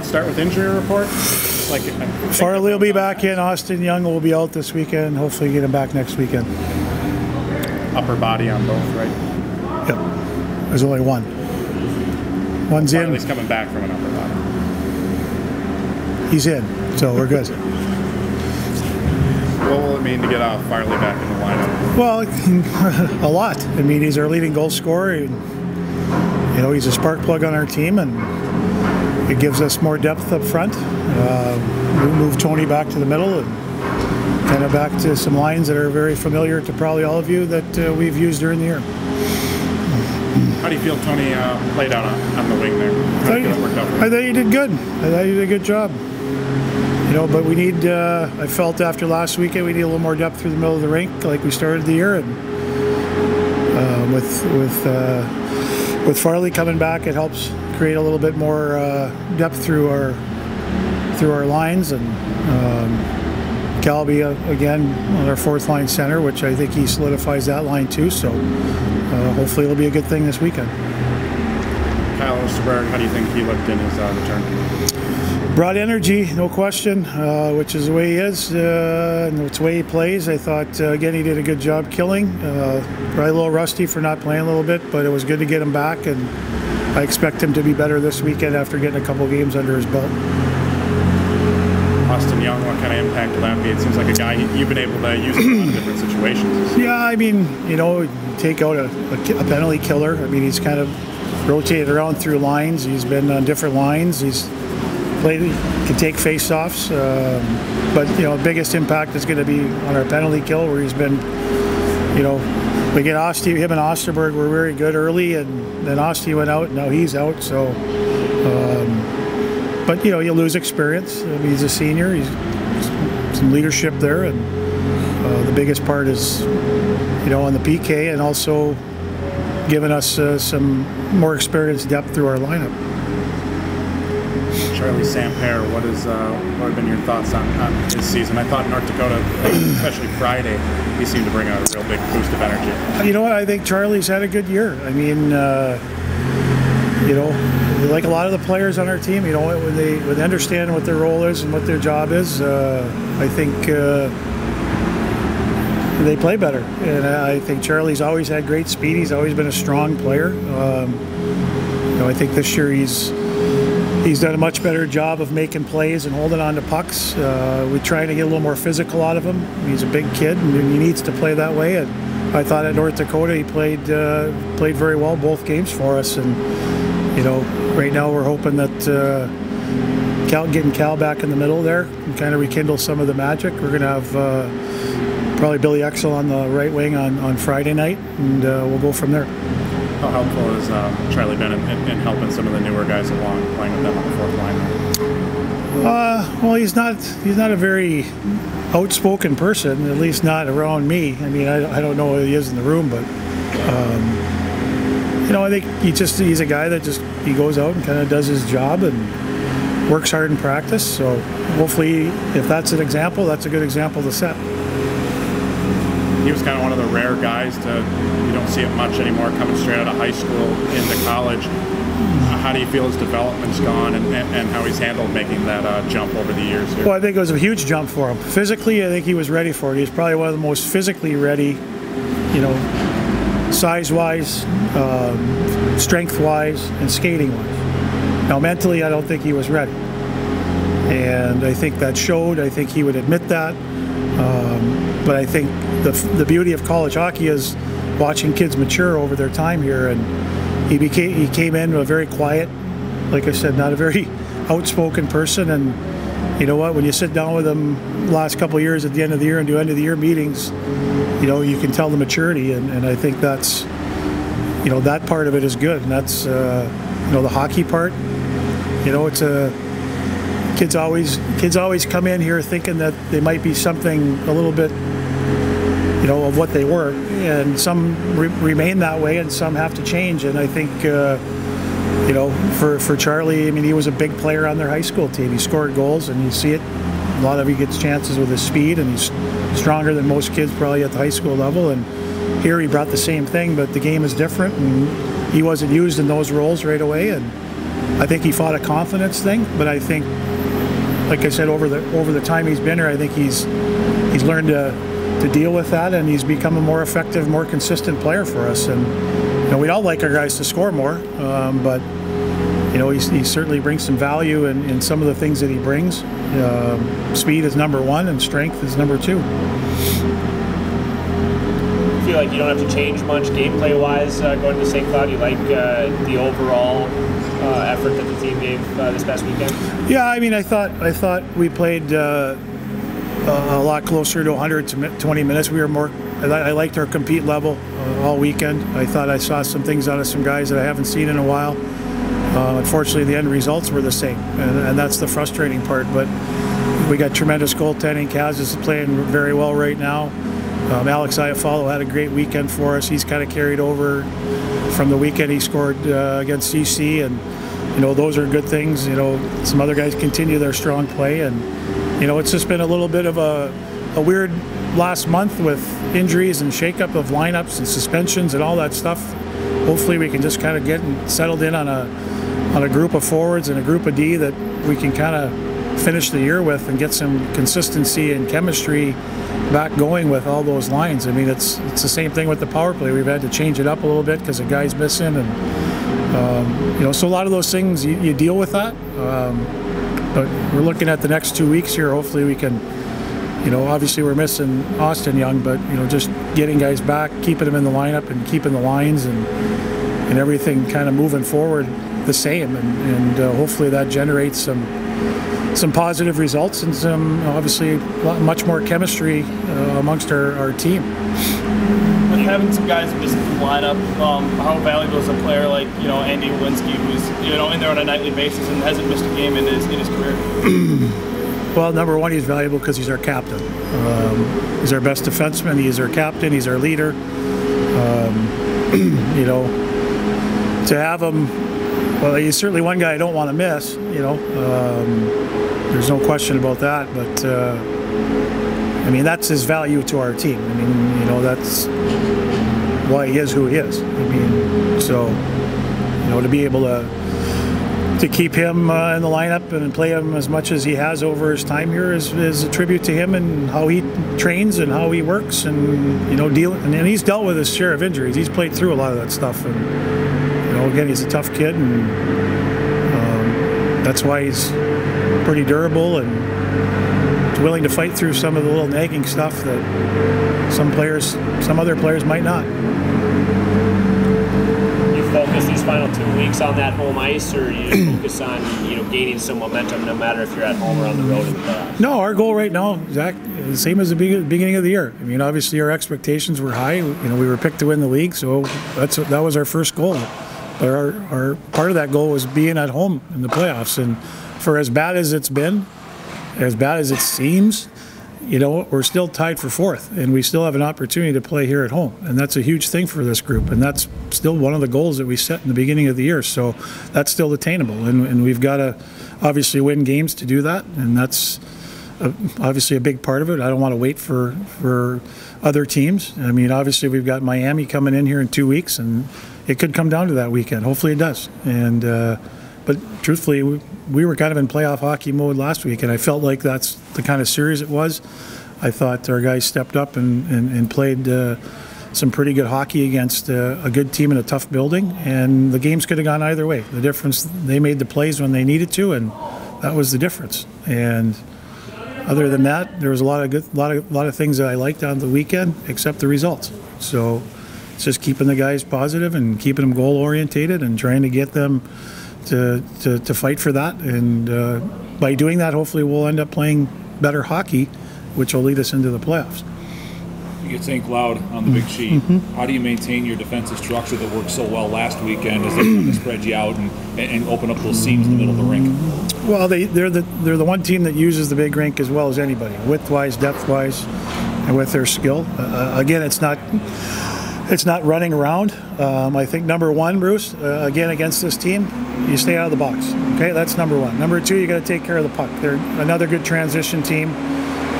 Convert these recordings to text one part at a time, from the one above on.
start with injury report. Farley will be back in. Austin Young will be out this weekend. Hopefully get him back next weekend. Upper body on both, right? Yep. There's only one. One's in. Farley's coming back from an upper body. He's in, so we're good. What will it mean to get Farley back in the lineup? Well, a lot. I mean, he's our leading goal scorer. And, you know, he's a spark plug on our team, and it gives us more depth up front. We move Tony back to the middle and kind of back to some lines that are very familiar to probably all of you that we've used during the year. How do you feel Tony played out on the wing there? I thought he did good. I thought he did a good job. You know, but we need, I felt after last weekend, we need a little more depth through the middle of the rink like we started the year. And with Farley coming back, it helps create a little bit more depth through our lines. And Calby, again, on our fourth line center, which I think he solidifies that line too. So hopefully it'll be a good thing this weekend. Kyle Osterberg, how do you think he looked in his return? Brought energy, no question, which is the way he is, and it's the way he plays. I thought, again, he did a good job killing. Probably a little rusty for not playing a little bit, but it was good to get him back, and I expect him to be better this weekend after getting a couple games under his belt. Austin Young, what kind of impact will that be? It seems like a guy you've been able to use in a lot of different situations. Yeah, I mean, you know, take out a penalty killer. I mean, he's kind of rotated around through lines. He's been on different lines. He's can take face-offs, but you know, biggest impact is going to be on our penalty kill, where he's been, you know, we get him and Osterberg were very good early, and then Osti went out, and now he's out. So, but you know, you lose experience. I mean, he's a senior. He's some leadership there, and the biggest part is, you know, on the PK, and also giving us some more experience depth through our lineup. Charlie Samper, what have been your thoughts on his season? I thought North Dakota, especially Friday, he seemed to bring a real big boost of energy. You know what? I think Charlie's had a good year. I mean, you know, like a lot of the players on our team, you know, when they understand what their role is and what their job is, I think they play better. And I think Charlie's always had great speed. He's always been a strong player. You know, I think this year he's done a much better job of making plays and holding on to pucks. We're trying to get a little more physical out of him. He's a big kid, and he needs to play that way. And I thought at North Dakota he played very well both games for us. And you know, right now we're hoping that getting Cal back in the middle there and kind of rekindle some of the magic. We're going to have probably Billy Exel on the right wing on Friday night, and we'll go from there. How helpful has Charlie been in helping some of the newer guys along, playing with them on the fourth line? Well, he's not a very outspoken person, at least not around me. I mean, I don't know what he is in the room, but you know, I think he's a guy that he goes out and kind of does his job and works hard in practice. So hopefully, if that's an example, that's a good example to set. He was kind of one of the rare guys you don't see it much anymore, coming straight out of high school into college. How do you feel his development's gone and how he's handled making that jump over the years here? Well, I think it was a huge jump for him. Physically, I think he was ready for it. He's probably one of the most physically ready, you know, size-wise, strength-wise, and skating-wise. Now, mentally, I don't think he was ready. And I think that showed. I think he would admit that. But I think the beauty of college hockey is watching kids mature over their time here, and he came in a very quiet, like I said, not a very outspoken person. And you know what, when you sit down with him the last couple of years at the end of the year and do end of the year meetings, you know, you can tell the maturity, and I think that's, you know, that part of it is good. And that's you know, the hockey part, you know, it's kids always come in here thinking that they might be something a little bit, you know, of what they were, and some remain that way, and some have to change. And I think, you know, for Charlie, I mean, he was a big player on their high school team. He scored goals, and you see it. A lot of he gets chances with his speed, and he's stronger than most kids probably at the high school level. And here he brought the same thing, but the game is different, and he wasn't used in those roles right away. And I think he fought a confidence thing, but I think, like I said, over the time he's been here, I think he's learned to deal with that, and he's become a more effective, more consistent player for us. And we'd all like our guys to score more, but he certainly brings some value in some of the things that he brings. Speed is number one, and strength is number two. I feel like you don't have to change much gameplay-wise going to St. Cloud. You like the overall effort that the team gave this past weekend? Yeah, I mean, I thought we played a lot closer to 120 minutes. We were more. I liked our compete level all weekend. I thought I saw some things out of some guys that I haven't seen in a while. Unfortunately, the end results were the same, and that's the frustrating part. But we got tremendous goaltending. Kaz is playing very well right now. Alex Iafallo had a great weekend for us. He's kind of carried over from the weekend he scored against CC, and those are good things. Some other guys continue their strong play, and it's just been a little bit of a weird last month with injuries and shakeup of lineups and suspensions and all that stuff. Hopefully we can just kind of get settled in on a group of forwards and a group of D that we can kind of finish the year with and get some consistency and chemistry back going with all those lines. I mean, it's the same thing with the power play. We've had to change it up a little bit because a guy's missing, and so a lot of those things you deal with that. But we're looking at the next 2 weeks here. Hopefully we can, obviously we're missing Austin Young, but just getting guys back, keeping them in the lineup, and keeping the lines and everything kind of moving forward the same, and hopefully that generates some positive results and some obviously much more chemistry amongst our team. With having some guys missing from the lineup, how valuable is a player like Andy Walensky, who's in there on a nightly basis and hasn't missed a game in his career? Well, number one, he's valuable because he's our captain. He's our best defenseman. He's our captain. He's our leader. To have him, well, he's certainly one guy I don't want to miss. There's no question about that. But I mean, that's his value to our team. I mean, that's why he is who he is. I mean, so to be able to keep him in the lineup and play him as much as he has over his time here is a tribute to him and how he trains and how he works, and and he's dealt with his share of injuries. He's played through a lot of that stuff, and again, he's a tough kid, and that's why he's pretty durable and willing to fight through some of the little nagging stuff that some other players might not. Focus these final 2 weeks on that home ice, or you focus on gaining some momentum no matter if you're at home or on the road in the playoffs? No, our goal right now, Zach, is the same as the beginning of the year. I mean, obviously our expectations were high. We were picked to win the league, so that was our first goal. But our part of that goal was being at home in the playoffs, and for as bad as it's been, as bad as it seems, we're still tied for fourth, and we still have an opportunity to play here at home, and that's a huge thing for this group, and that's still one of the goals that we set in the beginning of the year. So that's still attainable, and we've got to obviously win games to do that, and that's obviously a big part of it. I don't want to wait for other teams. I mean, obviously we've got Miami coming in here in 2 weeks, and it could come down to that weekend. Hopefully it does. And but truthfully, we were kind of in playoff hockey mode last week, and I felt like that's the kind of series it was. I thought our guys stepped up and played some pretty good hockey against a good team in a tough building, and the games could have gone either way. The difference, they made the plays when they needed to, and that was the difference. And other than that, there was a lot of things that I liked on the weekend, except the results. So it's just keeping the guys positive and keeping them goal orientated and trying to get them to fight for that, and by doing that, hopefully we'll end up playing better hockey, which will lead us into the playoffs. You get St. Cloud on the big sheet. How do you maintain your defensive structure that worked so well last weekend as they try to spread you out and open up those seams in the middle of the rink? Well, they're the one team that uses the big rink as well as anybody, width-wise, depth-wise, and with their skill. Again, it's not running around. I think number one, Bruce, again against this team, you stay out of the box. Okay, that's number one. Number two, you got to take care of the puck. They're another good transition team.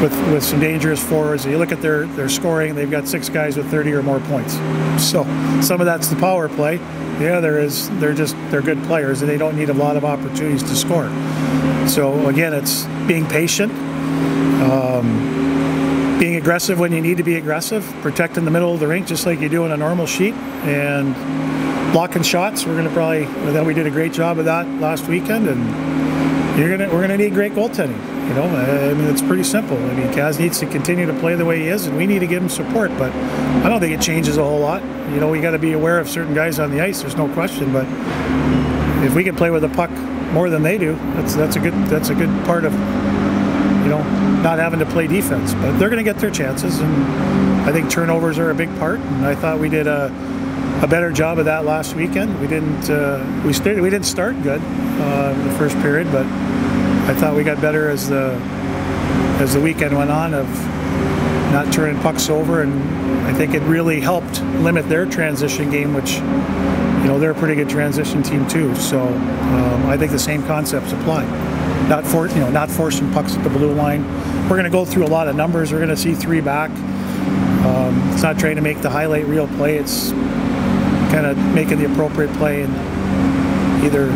with some dangerous forwards. You look at their scoring, they've got 6 guys with 30 or more points. So some of that's the power play. The other is they're good players and they don't need a lot of opportunities to score. So again, it's being patient, being aggressive when you need to be aggressive, protecting the middle of the rink just like you do on a normal sheet, and blocking shots. We did a great job of that last weekend, and we're gonna need great goaltending. You know, I mean, it's pretty simple. I mean, Kaz needs to continue to play the way he is, and we need to give him support. But I don't think it changes a whole lot. You know, we got to be aware of certain guys on the ice. There's no question. But if we can play with the puck more than they do, that's a good part of, you know, not having to play defense. But they're going to get their chances, and I think turnovers are a big part. And I thought we did a better job of that last weekend. We didn't start good in the first period, but I thought we got better as the weekend went on of not turning pucks over, and I think it really helped limit their transition game, which, you know, they're a pretty good transition team too. So I think the same concepts apply. Not forcing pucks at the blue line. We're going to go through a lot of numbers. We're going to see 3 back. It's not trying to make the highlight reel play. It's kind of making the appropriate play, and either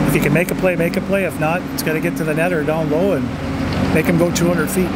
if you can make a play, make a play. If not, it's got to get to the net or down low and make them go 200 feet.